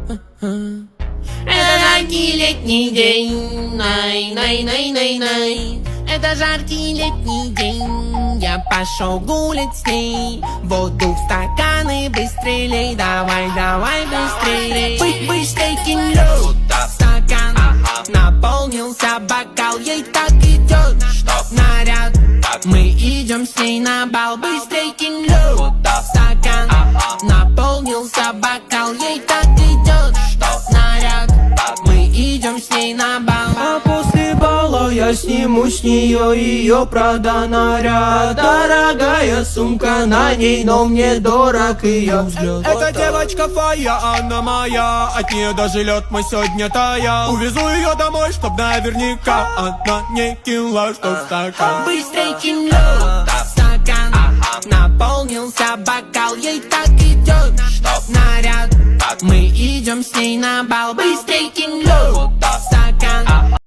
Это жаркий летний день, най-най-най-най-най. Это жаркий летний день, я пошел гулять с ней. Воду в стаканы быстрей лей, давай, давай быстрей. Быстрей кинь лёд в стакан, наполнился бокал, ей так идет наряд. Мы идем с ней на бал, быстрей кинь лёд в стакан, наполнился бокал, ей так идет наряд. Мы идем с ней на бал. А после бала я сниму с нее ее Прада наряд. Дорогая сумка на ней, но мне дорог ее взгляд. Эта девочка Фая, она моя, от нее даже лед мой сегодня таял. Увезу ее домой, чтоб наверняка она не кинула, что в стакан. Быстрей кинь лёд в стакан, наполнился бокал, ей так идет наряд. Мы идем с ней на бал, быстрей кинь лёд